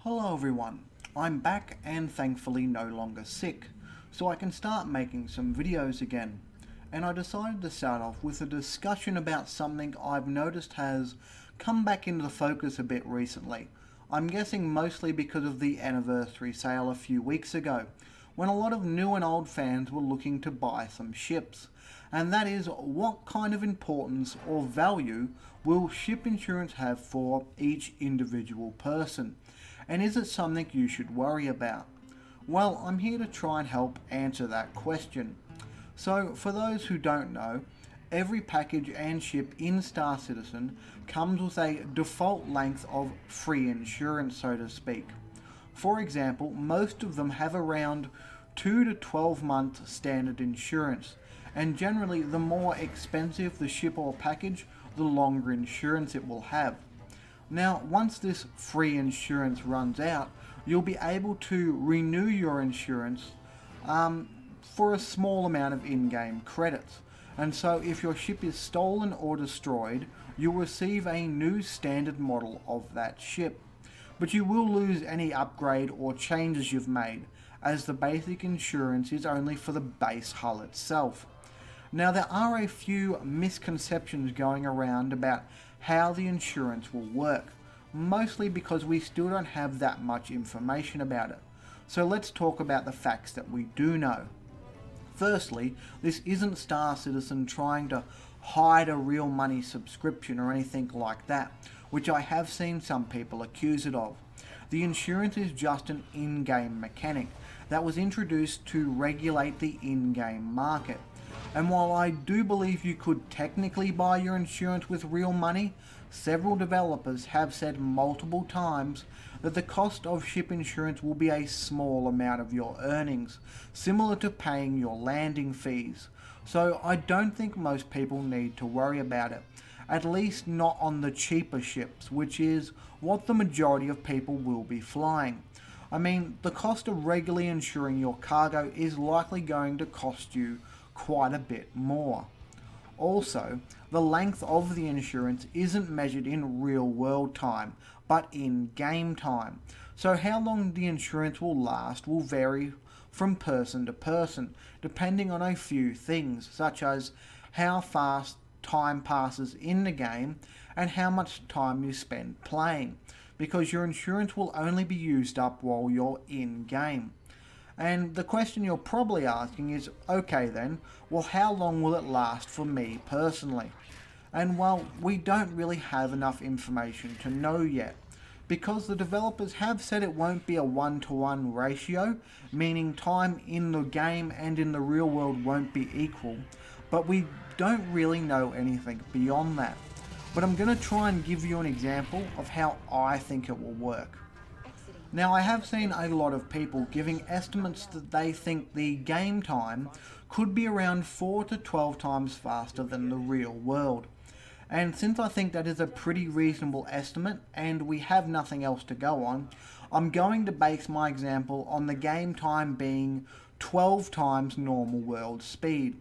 Hello everyone, I'm back and thankfully no longer sick, so I can start making some videos again. And I decided to start off with a discussion about something I've noticed has come back into the focus a bit recently. I'm guessing mostly because of the anniversary sale a few weeks ago, when a lot of new and old fans were looking to buy some ships. And that is, what kind of importance or value will ship insurance have for each individual person? And is it something you should worry about? Well, I'm here to try and help answer that question. So, for those who don't know, every package and ship in Star Citizen comes with a default length of free insurance, so to speak. For example, most of them have around 2 to 12 month standard insurance, and generally the more expensive the ship or package, the longer insurance it will have. Now, once this free insurance runs out, you'll be able to renew your insurance for a small amount of in-game credits. And so if your ship is stolen or destroyed, you'll receive a new standard model of that ship. But you will lose any upgrade or changes you've made, as the basic insurance is only for the base hull itself. Now, there are a few misconceptions going around about how the insurance will work, mostly because we still don't have that much information about it. So let's talk about the facts that we do know. Firstly, this isn't Star Citizen trying to hide a real money subscription or anything like that, which I have seen some people accuse it of. The insurance is just an in-game mechanic that was introduced to regulate the in-game market. And while I do believe you could technically buy your insurance with real money, several developers have said multiple times that the cost of ship insurance will be a small amount of your earnings, similar to paying your landing fees. So I don't think most people need to worry about it, at least not on the cheaper ships, which is what the majority of people will be flying. I mean, the cost of regularly insuring your cargo is likely going to cost you quite a bit more. Also, the length of the insurance isn't measured in real world time, but in game time. So how long the insurance will last will vary from person to person, depending on a few things, such as how fast time passes in the game and how much time you spend playing, because your insurance will only be used up while you're in game. And the question you're probably asking is, okay then, well, how long will it last for me personally? And well, we don't really have enough information to know yet, because the developers have said it won't be a 1-to-1 ratio, meaning time in the game and in the real world won't be equal, but we don't really know anything beyond that. But I'm going to try and give you an example of how I think it will work. Now, I have seen a lot of people giving estimates that they think the game time could be around 4 to 12 times faster than the real world. And since I think that is a pretty reasonable estimate and we have nothing else to go on, I'm going to base my example on the game time being 12 times normal world speed.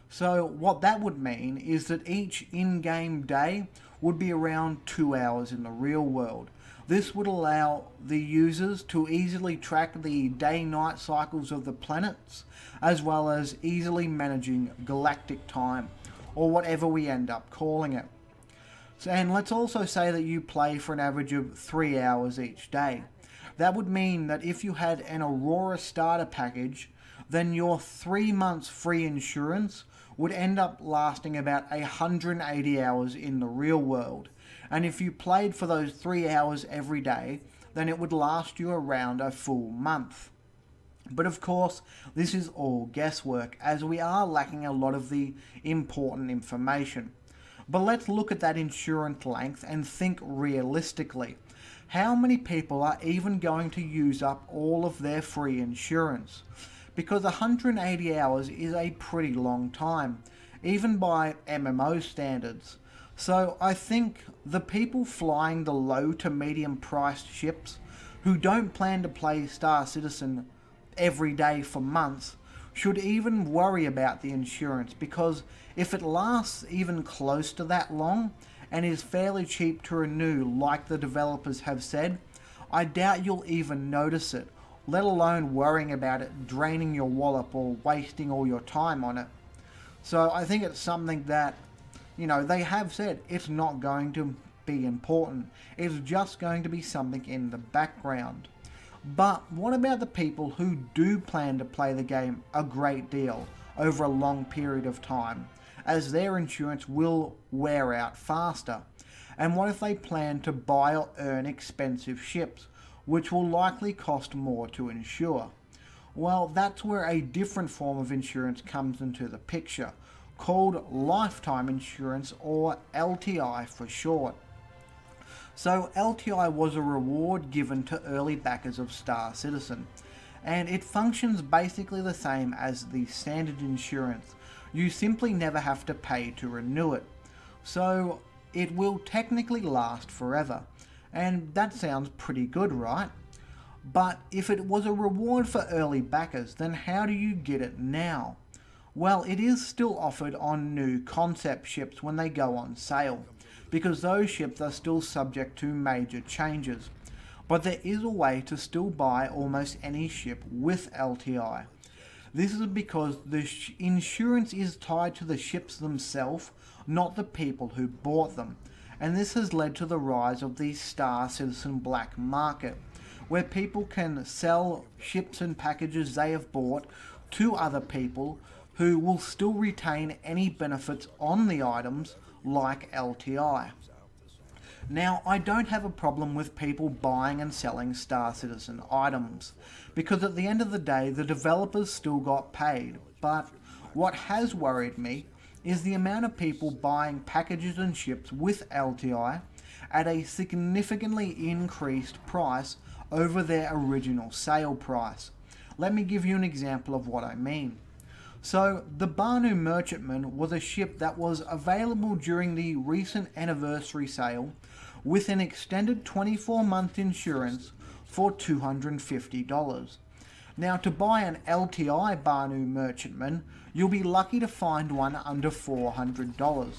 So what that would mean is that each in-game day would be around 2 hours in the real world. This would allow the users to easily track the day-night cycles of the planets, as well as easily managing galactic time, or whatever we end up calling it. So, and let's also say that you play for an average of 3 hours each day. That would mean that if you had an Aurora starter package, then your 3 months free insurance would end up lasting about 180 hours in the real world. And if you played for those 3 hours every day, then it would last you around a full month. But of course, this is all guesswork, as we are lacking a lot of the important information. But let's look at that insurance length and think realistically. How many people are even going to use up all of their free insurance? Because 180 hours is a pretty long time, even by MMO standards. So I think the people flying the low to medium priced ships who don't plan to play Star Citizen every day for months should even worry about the insurance, because if it lasts even close to that long and is fairly cheap to renew like the developers have said, I doubt you'll even notice it, let alone worrying about it draining your wallet or wasting all your time on it. So I think it's something that, they have said it's not going to be important. It's just going to be something in the background. But what about the people who do plan to play the game a great deal over a long period of time, as their insurance will wear out faster? And what if they plan to buy or earn expensive ships, which will likely cost more to insure? Well, that's where a different form of insurance comes into the picture, called lifetime insurance, or LTI for short. So LTI was a reward given to early backers of Star Citizen, and it functions basically the same as the standard insurance. You simply never have to pay to renew it. So it will technically last forever, and that sounds pretty good, right? But if it was a reward for early backers, then how do you get it now? Well, it is still offered on new concept ships when they go on sale, because those ships are still subject to major changes. But there is a way to still buy almost any ship with LTI. This is because the insurance is tied to the ships themselves, not the people who bought them. And this has led to the rise of the Star Citizen black market, where people can sell ships and packages they have bought to other people who will still retain any benefits on the items like LTI. Now, I don't have a problem with people buying and selling Star Citizen items, because at the end of the day, the developers still got paid. But what has worried me is the amount of people buying packages and ships with LTI at a significantly increased price over their original sale price. Let me give you an example of what I mean. So, the Banu Merchantman was a ship that was available during the recent anniversary sale with an extended 24-month insurance for $250. Now, to buy an LTI Banu Merchantman, you'll be lucky to find one under $400.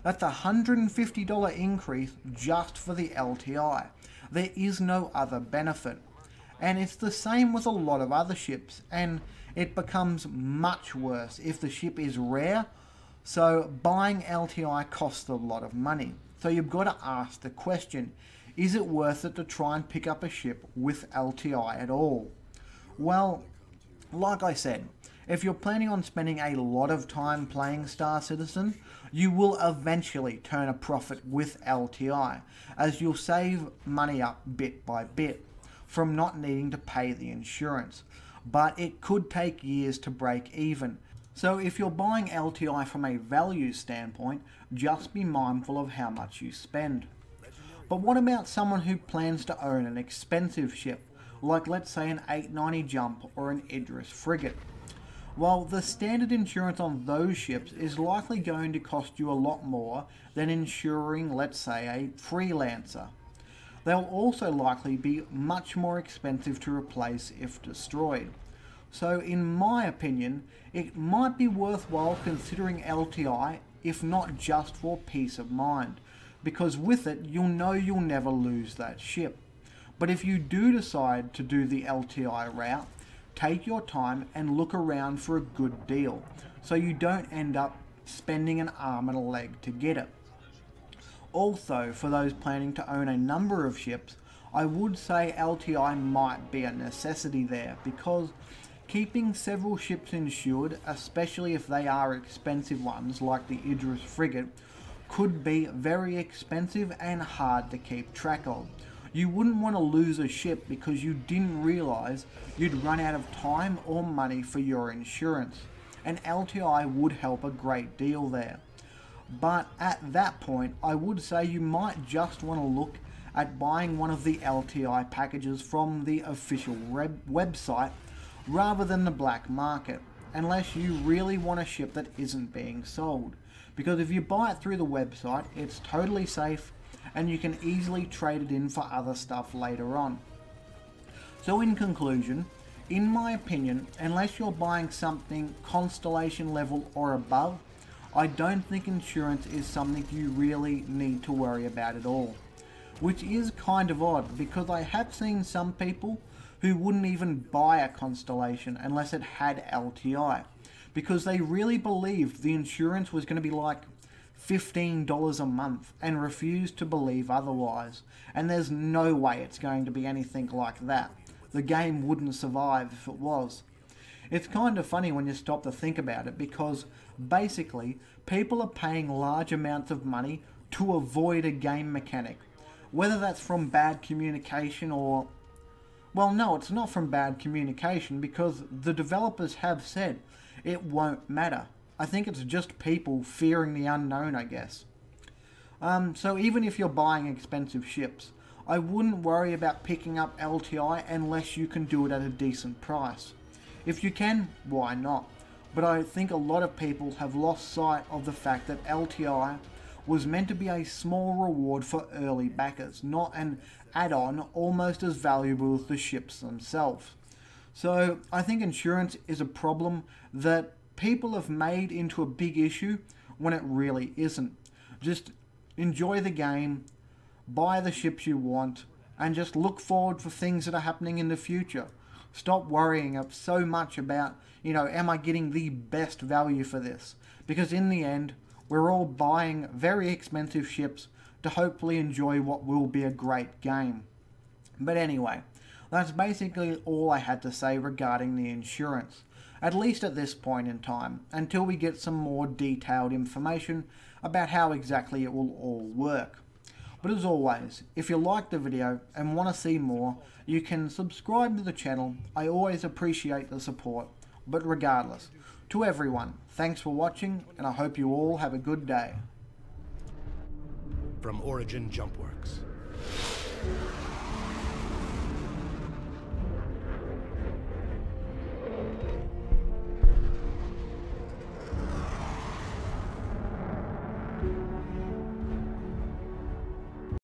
That's a $150 increase just for the LTI. There is no other benefit. And it's the same with a lot of other ships, and it becomes much worse if the ship is rare, so buying LTI costs a lot of money. So you've got to ask the question, is it worth it to try and pick up a ship with LTI at all? Well, like I said, if you're planning on spending a lot of time playing Star Citizen, you will eventually turn a profit with LTI, as you'll save money up bit by bit from not needing to pay the insurance. But it could take years to break even. So if you're buying LTI from a value standpoint, just be mindful of how much you spend. But what about someone who plans to own an expensive ship, like let's say an 890 Jump or an Idris frigate? Well, the standard insurance on those ships is likely going to cost you a lot more than insuring, let's say, a Freelancer. They'll also likely be much more expensive to replace if destroyed. So in my opinion, it might be worthwhile considering LTI, if not just for peace of mind, because with it you'll know you'll never lose that ship. But if you do decide to do the LTI route, take your time and look around for a good deal, so you don't end up spending an arm and a leg to get it. Also, for those planning to own a number of ships, I would say LTI might be a necessity there, because keeping several ships insured, especially if they are expensive ones like the Idris frigate, could be very expensive and hard to keep track of. You wouldn't want to lose a ship because you didn't realise you'd run out of time or money for your insurance, and LTI would help a great deal there. But at that point, I would say you might just want to look at buying one of the LTI packages from the official website rather than the black market, unless you really want a ship that isn't being sold. Because if you buy it through the website, it's totally safe and you can easily trade it in for other stuff later on. So in conclusion, in my opinion, unless you're buying something Constellation level or above, I don't think insurance is something you really need to worry about at all. which is kind of odd because I have seen some people who wouldn't even buy a Constellation unless it had LTI, because they really believed the insurance was going to be like $15 a month and refused to believe otherwise. And there's no way it's going to be anything like that. The game wouldn't survive if it was. It's kind of funny when you stop to think about it, because basically people are paying large amounts of money to avoid a game mechanic. Whether that's from bad communication or... Well, no, it's not from bad communication, because the developers have said it won't matter. I think it's just people fearing the unknown, I guess. So even if you're buying expensive ships, I wouldn't worry about picking up LTI unless you can do it at a decent price. If you can, why not? But I think a lot of people have lost sight of the fact that LTI was meant to be a small reward for early backers, not an add-on almost as valuable as the ships themselves. So I think insurance is a problem that people have made into a big issue when it really isn't. Just enjoy the game, buy the ships you want, and just look forward for things that are happening in the future. Stop worrying so much about, am I getting the best value for this? Because in the end, we're all buying very expensive ships to hopefully enjoy what will be a great game. But anyway, that's basically all I had to say regarding the insurance, at least at this point in time, until we get some more detailed information about how exactly it will all work. But as always, if you liked the video and want to see more, you can subscribe to the channel. I always appreciate the support. But regardless, to everyone, thanks for watching, and I hope you all have a good day. From Origin Jumpworks.